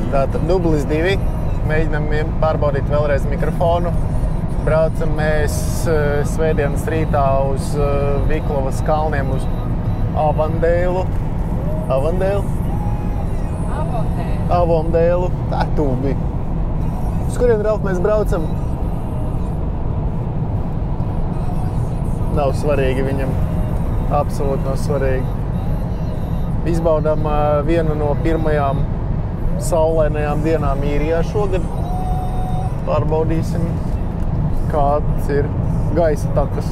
Tātad dublis 2. Mēģinam pārbaudīt vēlreiz mikrofonu. Braucam mēs svētdienas rītā uz Viklovas kalniem uz Avondēlu. Avondēlu. Tā tūbi. Uz kurien, Ralf, mēs braucam? Nav svarīgi viņam. Absolūti nav svarīgi. Izbaudām vienu no pirmajām saulainajām dienām īrijā šogad. Pārbaudīsim, kāds ir gaisa takas.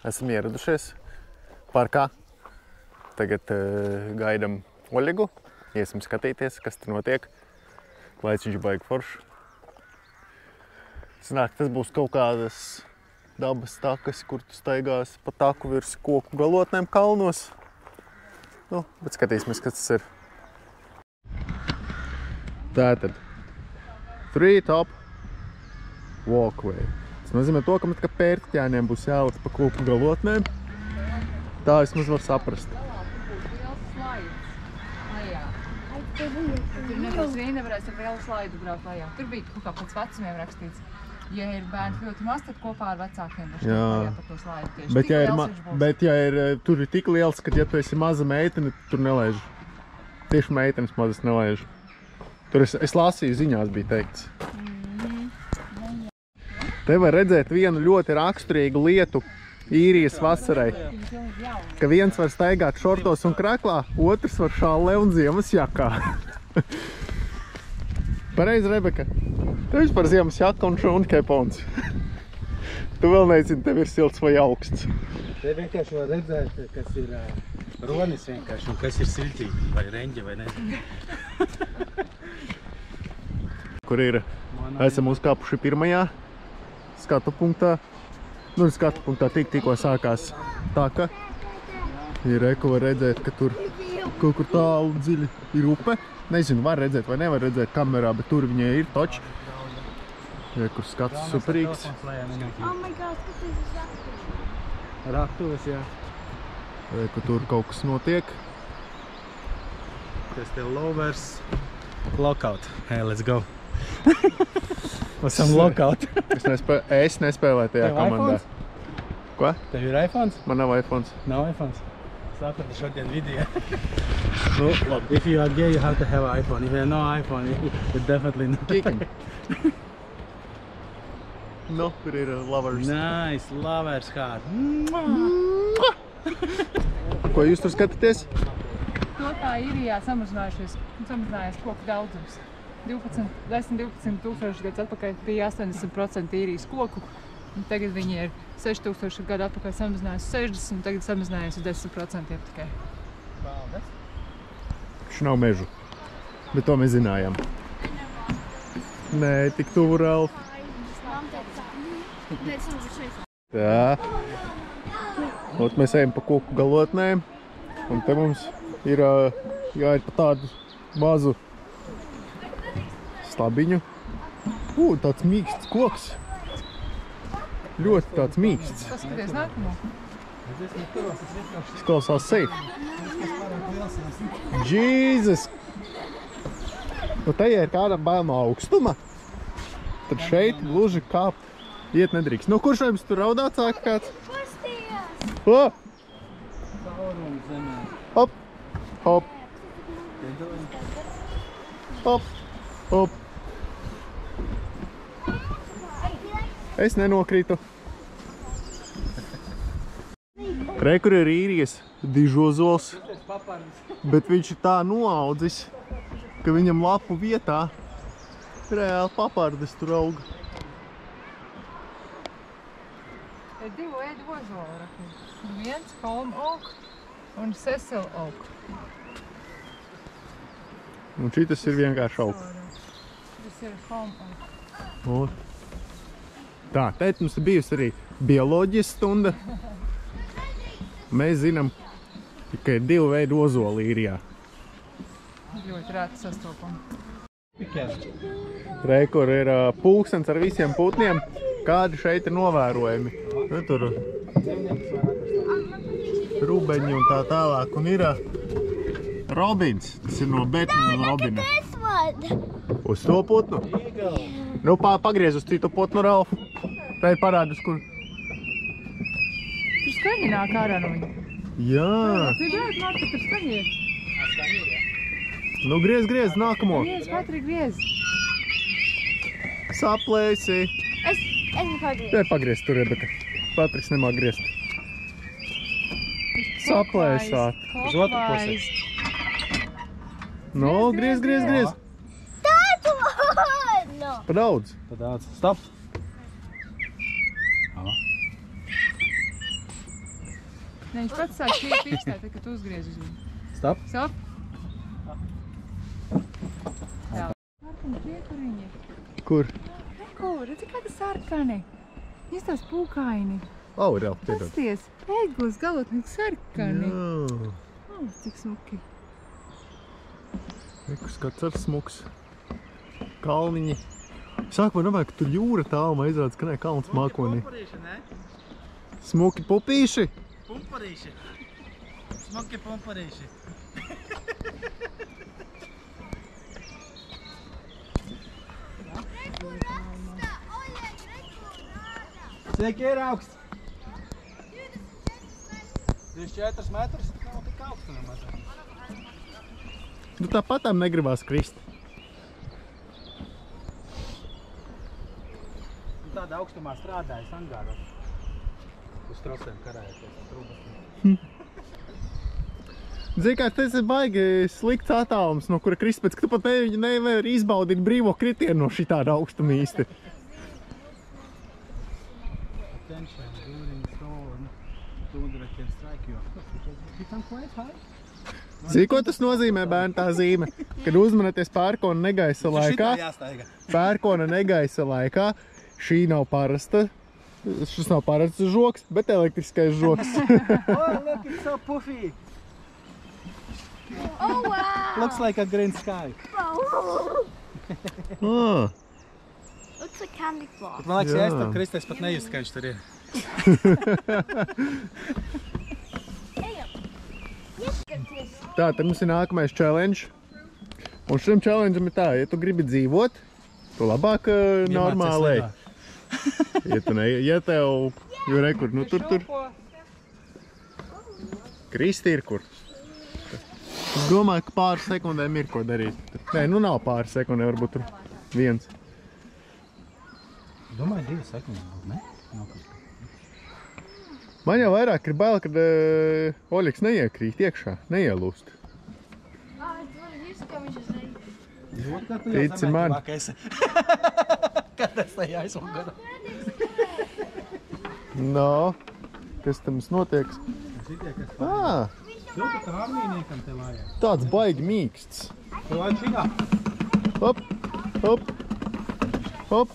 Esam ieradušies parkā. Tagad gaidam Oļegu. Iesim skatīties, kas tur notiek. Laiciņš baigi foršs. Sanāk, tas būs kaut kādas dabas takas, kur tu staigās pa taku virs koku galotnēm kalnos. Nu, bet skatīsimies, kas tas ir. Tātad 3 top walkway. Tas nozīmē to, ka pērtiķēniem būs jālikt pa koku galotnēm. Tā vismaz var saprast. Tur nevis vien nevarēs ar lielu slaidu braukt lejā. Tur bija kaut kā pēc vecumiem rakstīts. Ja ir bērni ļoti maz, tad kopā ar vecākiem var lejā pa to slaidu tieši. Bet ja ir, tur ir tik liels, ka ja tu esi maza meitene, tur nelaiž. Tieši meitenes mazas nelaiž. Tur es lasīju, ziņās bija teikts. Te var redzēt vienu ļoti raksturīgu lietu īrijas vasarai. Ka viens var staigāt šortos un kraklā, otrs var šallē un ziemas jakā. Pareizi, Rebeka? Tev vispār ziemas jaka un šūni kepons. Tu vēl nezini, tev ir silts vai augsts. Te vienkārši var redzēt, kas ir ronis vienkārši un kas ir siltīgi, vai reņģi, vai nezinu. Kur ir? Esam uzkāpuši pirmajā skatu punktā. Nu, skatu punktā tikko sākās taka. Ir ko var redzēt, ka tur kaut kur tālu dziļi ir upe. Nezinu, var redzēt vai nevar redzēt kamerā, bet tur viņai ir toči. Ir, kur skats superīgs. Raktuves, jā. Ir, kur tur kaut kas notiek. Tas te lowers. Lockout. Hey, let's go. Esam lockout. Es nespēlēju tajā komandā. Ko? Tev ir iPhones? Man nav iPhones. Nav iPhones? Sapratu šodien video. No, if you are gay, you have to have an iPhone. If you have no iPhone, you definitely not. Kicking. No, kur ir lovers. Nice, lovers heart. Ko jūs tur skatāties? To tā īrijā samazinājies koku daudzums. 10-12 tūkstoši gadus atpakaļ bija 80% īrijas koku, un tagad viņi ir 6000 gadu atpakaļ samazinājies 60, un tagad samazinājies 10% tikai. Viņš nav mežu, bet to mēs zinājām. Nē, tik tuvu, Ralf. Tā. Ot, mēs ejam pa koku galotnēm, un te mums ir jāiet pa tādu mazu stabiņu. Tāds mīksts koks. Ļoti tāds mīksts. Paskaties nākamo. Izklausās safe. Jesus! Nu, te, ja ir kādam bail no augstuma, tad šeit gluži kāpt iet nedrīkst. Nu, kurš jums tur raudāt sāka kāds? O! Hop! Hop! Hop! Hop! Es nenokrītu. Re, kur ir īrijas dižozols, bet viņš ir tā noaudzis, ka viņam lapu vietā reāli papardes tur auga. Ir divu ēdu ozolu rakļi. Viens Home Oak un Cecil Oak. Un šitas ir vienkārši aug. Tas ir Home Oak. Un tā, tēt mums ir bijusi arī bioloģijas stunda. Mēs zinām, ka ir divu veidu ozoli īrijā. Ļoti rēti sastopami. Re, kur ir pulkstens ar visiem putniem, kādi šeit ir novērojami. Nu, tur rubeņi un tā tālāk. Un ir Robins, tas ir no Batman un Robina. God! Uz to putnu? Nu, pagriez uz citu putnu, Ralf. Tā ir parādus, kur. Tur skaņi nāk ārā no viņa. Jā. Tu grāt, Marta, tur skaņi ir. Nu, griez, nākamo. Griez, Patrik, griez. Saplēsi. Es pagriez. Te pagriez tur, Rebeka. Patriks nemā griezt. Saplēsāt. Uz otru pusi. Nu, griez. Tādu! No. Pa daudz. Pa daudz. Stop. Ne, viņš pats sāk pīkstēt, kad tu uzgriez uz viņu. Stop. Stop. Jā. Martiņ, kur viņi ir? Kur? Kur? Redzi, kāda sarkani. Izstās pūkaini. Au, Ralf, piedod. Pasties, ēglis galotnīgi sarkani. Jā. Cik smuki. Rekus kāds ar smuks. Kalniņi. Sākumā domāju, ka tur jūra tālumā izrādās, ka ne kalns mākonī. Pumparīši, ne? Smuki pupīši. Pumparīši. Smuki pumparīši. Cik ir augsts? 24 metrus, nav tik augsts nemaz. Nu tāpatām negribās krist. Tāda augstumā strādājas angāros. Uz trosēm karājoties, trūbas. Dzīkārt, tas ir baigi slikts attālums, no kura krist, pēc ka tu pat nevar izbaudīt brīvo kritienu no šitāda augstuma īsti. Attention, during storm, tundra can strike you. Become quite high. Zini, ko tas nozīmē, bērni, tā zīme? Kad uzmanaties pērkona negaisa laikā, šī nav parasta, šis nav parasts žoks, bet elektriskais žoks. Oh, look, it's so puffy. Oh, wow! Looks like a green sky. Ah, Looks like candy floss. Man liekas, Jā. ja es tur kristēs, pat nejust, ka viņš tur ir. tā, tad mums ir nākamais challenge. Un šim challengeam ir tā, ja tu gribi dzīvot, tu labāk normāli. Ja tu ne, ja tev, jo rekur, nu tur. Kristi ir kur. Es domāju, ka pāris sekundēm ir ko darīt. Nē, nu nav pāris sekundēm, varbūt tur viens. Domāju, 2 sekundes, ne? Man jau vairāk ir bail, kad Oļeks neiekrīt iekšā, neielūst. Tici man. Kad es leju aizmuguru. No, kas tam notiek? Ā, Tur tā armīniekam te lājā. tāds baigi mīksts. Tu lai šigā. Hop, hop, hop.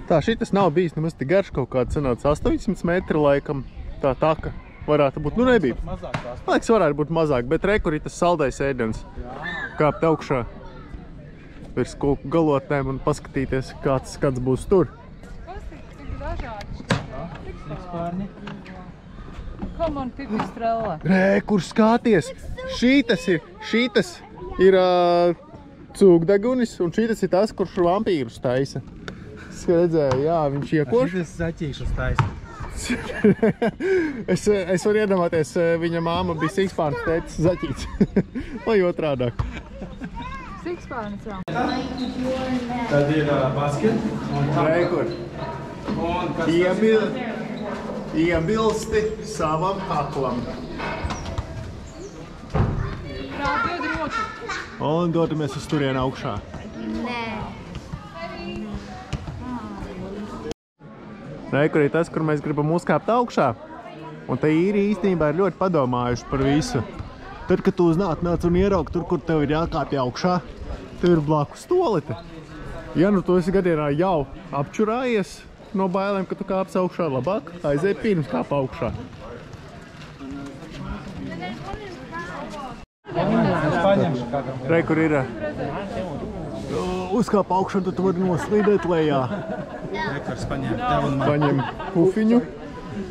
Tā, šitas nav bijis nemaz tik garš, kaut kāds sanāca 800 metri laikam. Tā taka varētu būt, nu nebija. Mazāk tās. Man liekas, varētu būt mazāk, bet rekur ir tas saldais ēdens. Kāpt augšā virs koku galotnēm un paskatīties, kāds būs tur. Pastīk, cik dažādi. Spārņi. Come on, pipistrella. Rekur, skaties! Šītas ir cūkdegunis un šītas ir tas, kurš vampīrus taisa. Es redzēju, jā, viņš iekoš. Šitas zaķīšus taisa. Es varu iedomāties, viņa māma bija sikspārns tētis zaķīts. Vai otrādāk. Sikspārnis vēl. Tad ir basket. Rekur. Un kas Iebilsti savam kaklam. Rādi dod roku. Un dodamies uz turienu augšā. Nē. Rekur ir tas, kur mēs gribam uzkāpt augšā. Un te īri īstenībā ir ļoti padomājuši par visu. Tad, kad tu uznāc un ieraugi tur, kur tev ir jākāpj augšā, tev ir blakus stolete. Ja nu tu esi gadienā jau apčurājies no bailēm, ka tu kāps augšā, labāk aiziet pirms kāp augšā. Es paņemšu kādam. Rekur ir uzkāp augšā, tad tu vari noslīdēt lejā. Rekurs paņem tev un man. Paņem pufiņu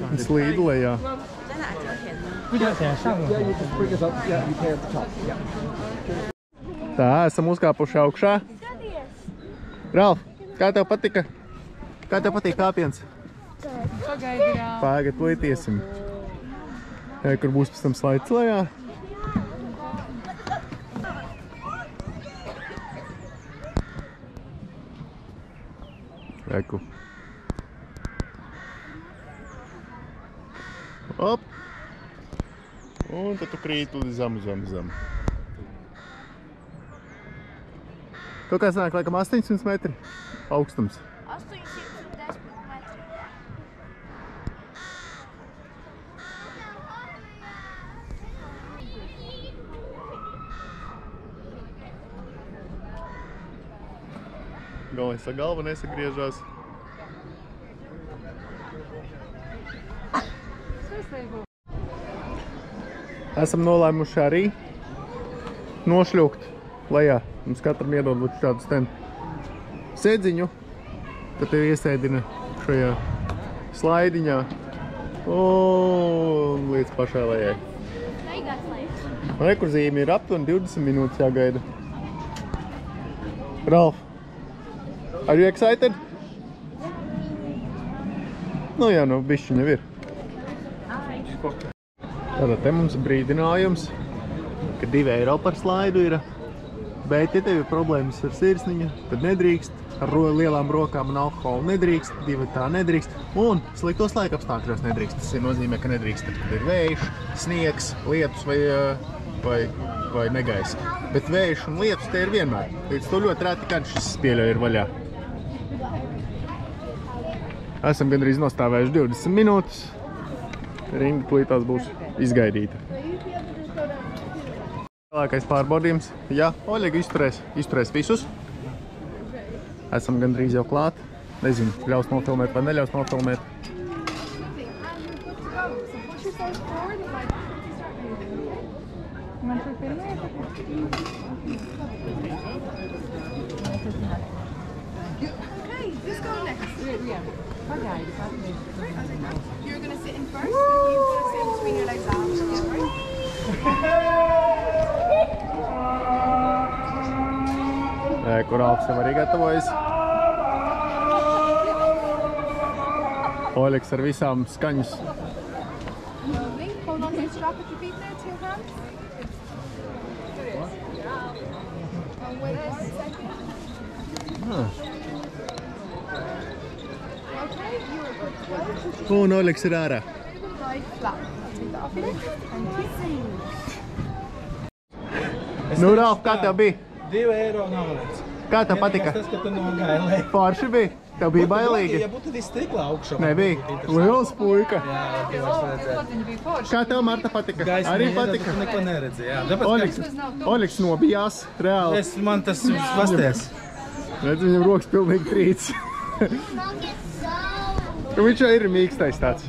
un slīd lejā. Tā, esam uzkāpuši augšā. Ralf, kā tev patika? Kā tev patīk kāpiens? Pagaidi, jā. Pagad, plītiesim. Kur būs pēc tam slaids lejā. Reku. Op. Un tad tu krīt uz zemu. Tu kā sanāk, laikam 800 metri augstums. 810 metri. Galvenais, ka galva nesagriežās. Esam nolēmuši arī nošļukt lejā. Mums katram iedod šādu sēdziņu. Tad tev iesēdina šajā slaidiņā un līdz pašai lejai. Kur zīme ir aptuveni 20 minūtes jāgaida. Ralf, are you excited? Nu jā, bišķiņ jau ir. Tātad te mums brīdinājums, ka 2 eiro par slaidu ir. Bet, ja tev ir problēmas ar sirsniņu, tad nedrīkst. Ar lielām rokām un alkoholu nedrīkst, 2 tā nedrīkst. Un sliktos laikapstākļos nedrīkst. Tas nozīmē, ka nedrīkst, kad ir vējš, sniegs, lietus vai negaiss. Bet vējš un lietus te ir vienmēr. Līdz to ļoti rēti, kad šis spieļoja ir vaļā. Esam gandrīz nostāvējuši 20 minūtes. Rinda plītās būs izgaidīta. Vēlākais pārbaudījums. Jā, Oļega izturēs visus. Esam gandrīz jau klāt. Nezinu, ļaus nofilmēt vai neļaus nofilmēt. Okay, just go next. Pagaidi, You're going to sit in first, and you're going to sit between your legs out. Kur Alps jau arī gatavojas. Oļegs ar visām skaņas. Lovely. Hold on to the strap at your feet there, 2 hands. And wait 1 second. Okay, you are good to go. Un Oļegs ir ārā. Lie flat. Take that off your leg. And Nu, Ralf, kā tev bija? 2 eiro nav redz. Kā tev patika? Tas, ka tu nogāji lej. Forši bija? Tev bija bailīgi? Ja būtu stiklā augšā. Nebija. Liels puika. Jā, tu vairs redzēt. Viņa bija forša. Kā tev, Marta, patika? Gaisma Arī iedod, patika? tu neko neredzi, jā. Oļegs nobijās, reāli. Man tas pasties. Redz, viņam rokas pilnīgi trīc. Viņš jau ir mīkstais tāds.